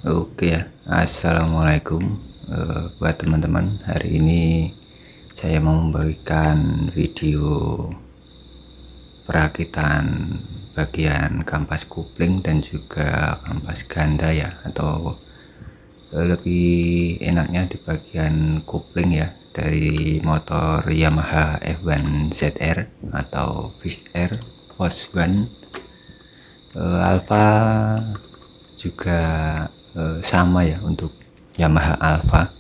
Oke ya, assalamualaikum buat teman-teman. Hari ini saya mau membagikan video perakitan bagian kampas kopling dan juga kampas ganda ya, atau lebih enaknya di bagian kopling ya, dari motor Yamaha F1 ZR atau Fish Air Force One Alpha juga sama ya untuk Yamaha Alpha.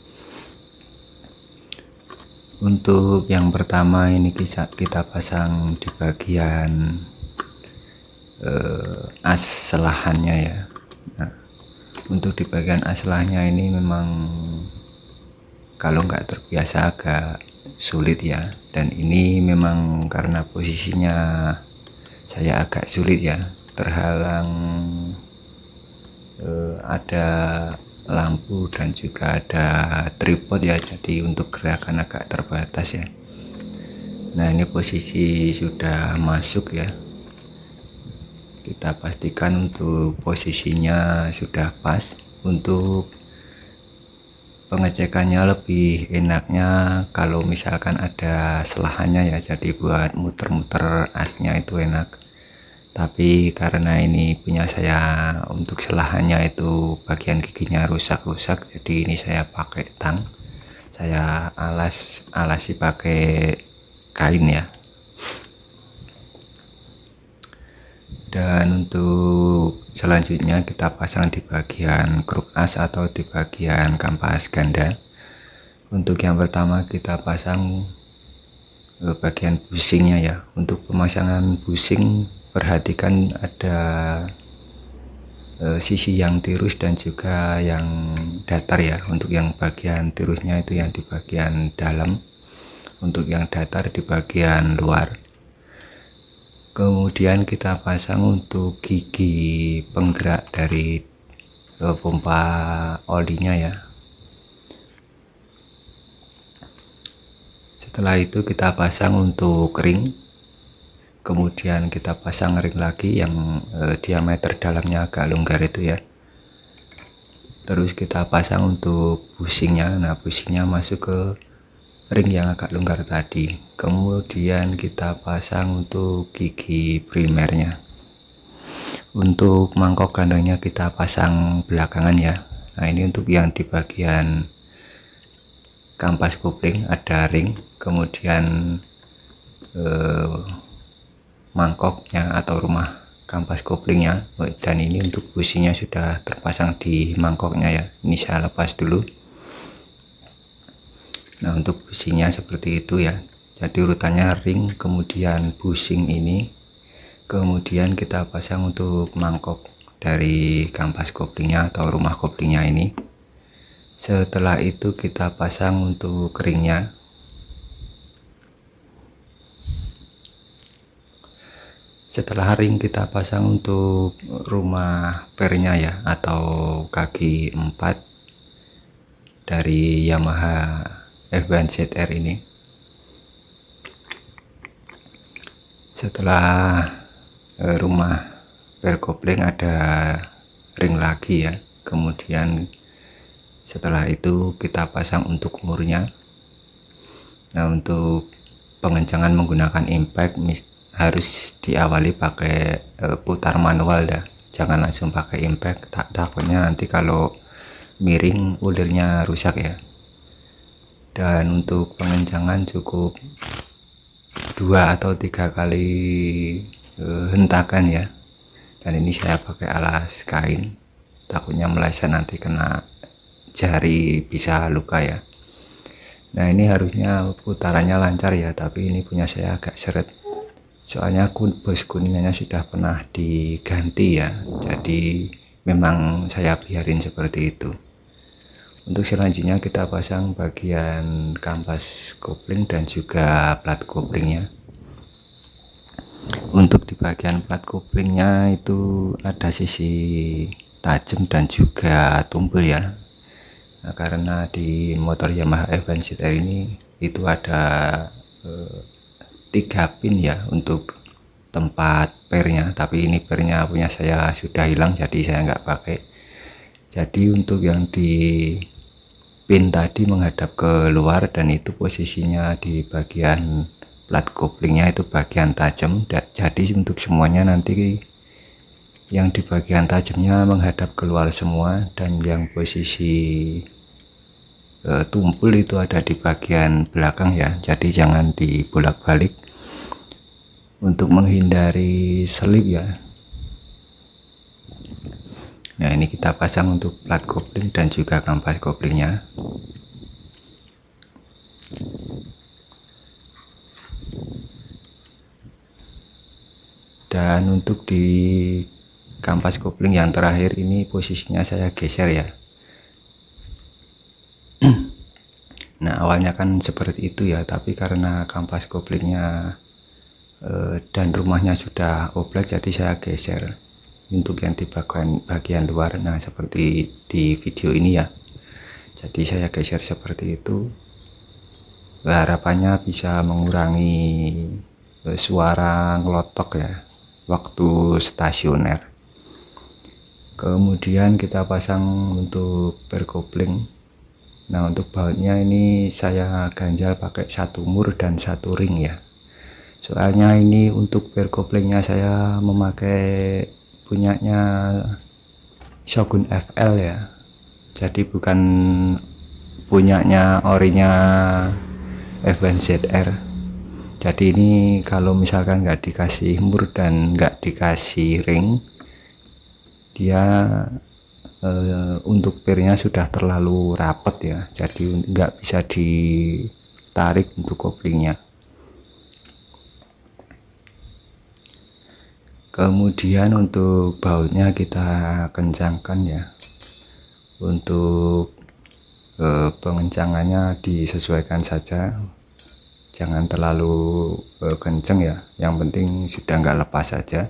Untuk yang pertama ini kita pasang di bagian as selahannya ya. Nah, untuk di bagian as selahannya ini memang kalau nggak terbiasa agak sulit ya, dan ini memang karena posisinya saya agak sulit ya, terhalang ada lampu dan juga ada tripod ya, jadi untuk gerakan agak terbatas ya. Nah, ini posisi sudah masuk ya, kita pastikan untuk posisinya sudah pas. Untuk pengecekannya lebih enaknya kalau misalkan ada selahannya ya, jadi buat muter-muter asnya itu enak. Tapi karena ini punya saya, untuk selahannya itu bagian giginya rusak-rusak, jadi ini saya pakai tang, saya alasi pakai kain ya. Dan untuk selanjutnya kita pasang di bagian kruk as atau di bagian kampas ganda. Untuk yang pertama kita pasang bagian busingnya ya. Untuk pemasangan busing perhatikan ada sisi yang tirus dan juga yang datar ya. Untuk yang bagian tirusnya itu yang di bagian dalam, untuk yang datar di bagian luar. Kemudian kita pasang untuk gigi penggerak dari pompa olinya ya. Setelah itu kita pasang untuk ring, kemudian kita pasang ring lagi yang diameter dalamnya agak longgar itu ya. Terus kita pasang untuk busingnya. Nah, busingnya masuk ke ring yang agak longgar tadi. Kemudian kita pasang untuk gigi primernya. Untuk mangkok gandangnya kita pasang belakangan ya. Nah, ini untuk yang di bagian kampas kopling ada ring, kemudian mangkoknya atau rumah kampas koplingnya, dan ini untuk businya sudah terpasang di mangkoknya ya. Ini saya lepas dulu. Nah, untuk businya seperti itu ya, jadi urutannya ring, kemudian busing ini, kemudian kita pasang untuk mangkok dari kampas koplingnya atau rumah koplingnya ini. Setelah itu kita pasang untuk ringnya. Setelah ring kita pasang untuk rumah pernya ya, atau kaki 4 dari Yamaha F1 ZR ini. Setelah rumah per kopling ada ring lagi ya, kemudian setelah itu kita pasang untuk murnya. Nah, untuk pengencangan menggunakan impact harus diawali pakai putar manual dah, jangan langsung pakai impact, takutnya nanti kalau miring ulirnya rusak ya. Dan untuk pengencangan cukup 2 atau 3 kali hentakan ya. Dan ini saya pakai alas kain, takutnya meleset nanti kena jari bisa luka ya. Nah, ini harusnya putarannya lancar ya, tapi ini punya saya agak seret, soalnya bos kuningnya sudah pernah diganti ya, jadi memang saya biarin seperti itu. Untuk selanjutnya kita pasang bagian kampas kopling dan juga plat koplingnya. Untuk di bagian plat koplingnya itu ada sisi tajam dan juga tumpul ya. Nah, karena di motor Yamaha F1 ZR ini itu ada 3 pin ya untuk tempat pernya, tapi ini pernya punya saya sudah hilang, jadi saya nggak pakai. Jadi untuk yang di pin tadi menghadap ke luar dan itu posisinya di bagian plat koplingnya itu bagian tajam. Jadi untuk semuanya nanti yang di bagian tajamnya menghadap keluar semua, dan yang posisi tumpul itu ada di bagian belakang ya, jadi jangan dibolak-balik untuk menghindari selip ya. Nah, ini kita pasang untuk plat kopling dan juga kampas koplingnya. Dan untuk di kampas kopling yang terakhir ini posisinya saya geser ya. Nah, awalnya kan seperti itu ya, tapi karena kampas koplingnya dan rumahnya sudah oblak, jadi saya geser untuk yang di bagian luar. Nah, seperti di video ini ya, jadi saya geser seperti itu. Harapannya bisa mengurangi suara ngelotok ya waktu stasioner. Kemudian kita pasang untuk berkopling. Nah, untuk bautnya ini saya ganjal pakai satu mur dan satu ring ya. Soalnya ini untuk berkoplingnya saya memakai punyanya Shogun FL ya. Jadi bukan punyanya orinya F1ZR. Jadi ini kalau misalkan nggak dikasih mur dan nggak dikasih ring, dia untuk pirnya sudah terlalu rapat ya, jadi nggak bisa ditarik untuk koplingnya. Kemudian untuk bautnya kita kencangkan ya. Untuk pengencangannya disesuaikan saja, jangan terlalu kenceng ya, yang penting sudah nggak lepas saja.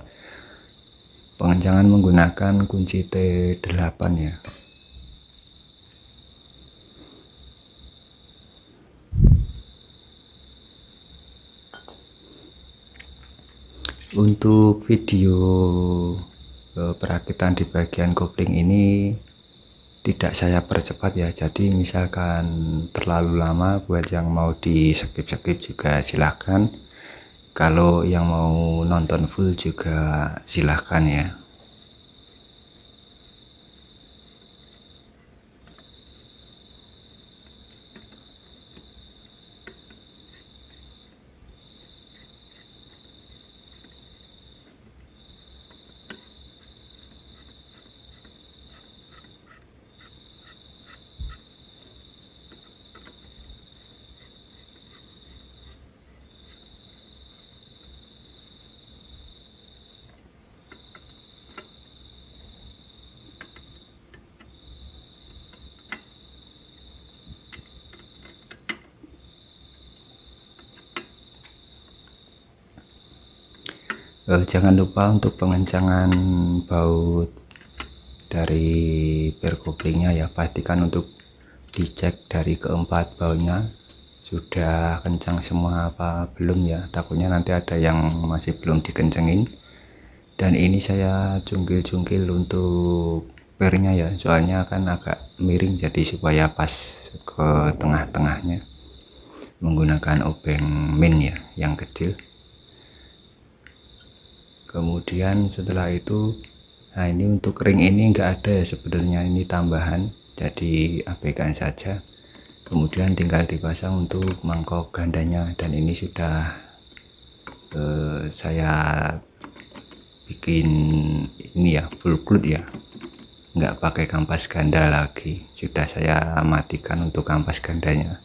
Pengencangan menggunakan kunci T8 ya. Untuk video perakitan di bagian kopling ini tidak saya percepat ya, jadi misalkan terlalu lama buat yang mau di skip-skip juga silahkan. Kalau yang mau nonton full juga silahkan ya. Jangan lupa untuk pengencangan baut dari berkoplingnya ya, pastikan untuk dicek dari keempat bautnya sudah kencang semua apa belum ya, takutnya nanti ada yang masih belum dikencengin. Dan ini saya cungkil-cungkil untuk pernya ya, soalnya kan agak miring, jadi supaya pas ke tengah-tengahnya menggunakan obeng min ya yang kecil. Kemudian setelah itu, nah ini untuk ring ini enggak ada ya sebenarnya, ini tambahan, jadi abaikan saja. Kemudian tinggal dipasang untuk mangkok gandanya, dan ini sudah saya bikin ini ya, full glut ya, enggak pakai kampas ganda lagi, sudah saya matikan untuk kampas gandanya.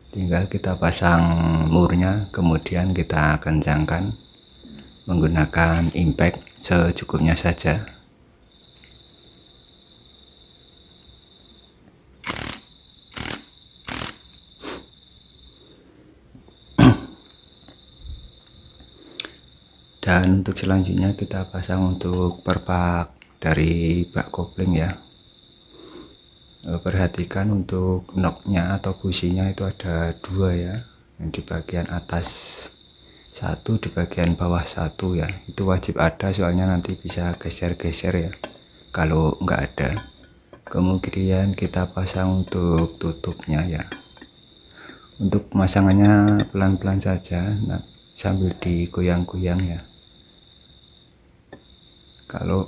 Tinggal kita pasang murnya, kemudian kita kencangkan menggunakan impact secukupnya saja. Dan untuk selanjutnya kita pasang untuk perpak dari bak kopling ya. Perhatikan untuk knocknya atau businya itu ada dua ya, yang di bagian atas satu, di bagian bawah satu ya, itu wajib ada, soalnya nanti bisa geser-geser ya. Kalau nggak ada, kemudian kita pasang untuk tutupnya ya. Untuk pemasangannya pelan-pelan saja, nah, sambil digoyang-goyang ya. Kalau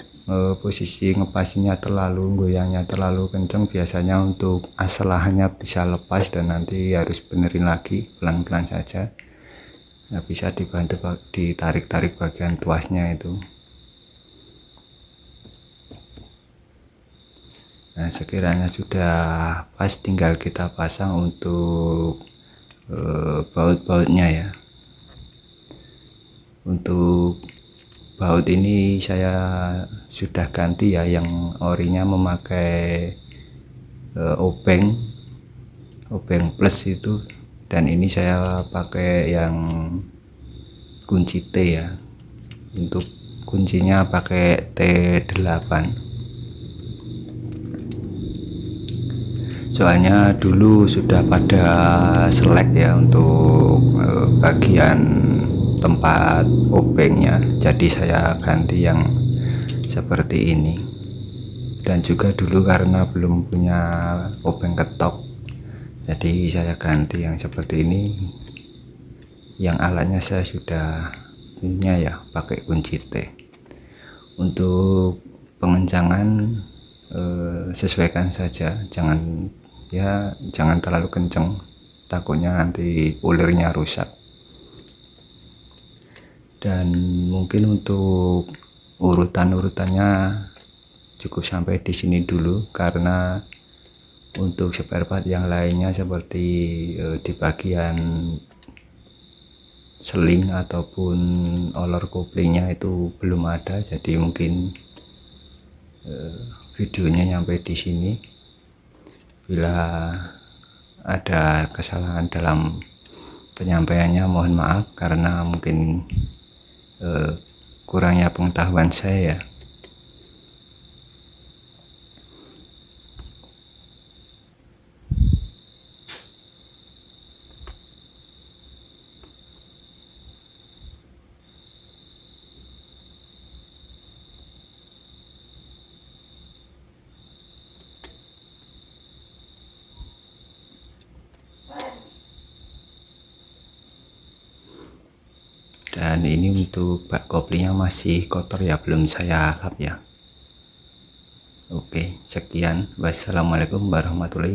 posisi ngepasnya terlalu, goyangnya terlalu kencang, biasanya untuk asalahannya bisa lepas dan nanti harus benerin lagi. Pelan-pelan saja. Nah, bisa dibantu ditarik-tarik bagian tuasnya itu. Nah, sekiranya sudah pas, tinggal kita pasang untuk baut-bautnya ya. Untuk baut ini saya sudah ganti ya, yang orinya memakai obeng plus itu, dan ini saya pakai yang kunci T ya. Untuk kuncinya pakai T8, soalnya dulu sudah pada selek ya untuk bagian tempat obengnya, jadi saya ganti yang seperti ini. Dan juga dulu karena belum punya obeng ketok, jadi saya ganti yang seperti ini. Yang alatnya saya sudah punya ya, pakai kunci T. Untuk pengencangan sesuaikan saja, jangan terlalu kenceng, takutnya nanti ulirnya rusak. Dan mungkin untuk urutannya cukup sampai di sini dulu, karena untuk spare part yang lainnya seperti di bagian seling ataupun olor koplingnya itu belum ada, jadi mungkin videonya nyampe di sini. Bila ada kesalahan dalam penyampaiannya, mohon maaf, karena mungkin kurangnya pengetahuan saya ya. Dan ini untuk bak koplingnya masih kotor ya, belum saya lap ya. Oke, sekian. Wassalamualaikum warahmatullahi wabarakatuh.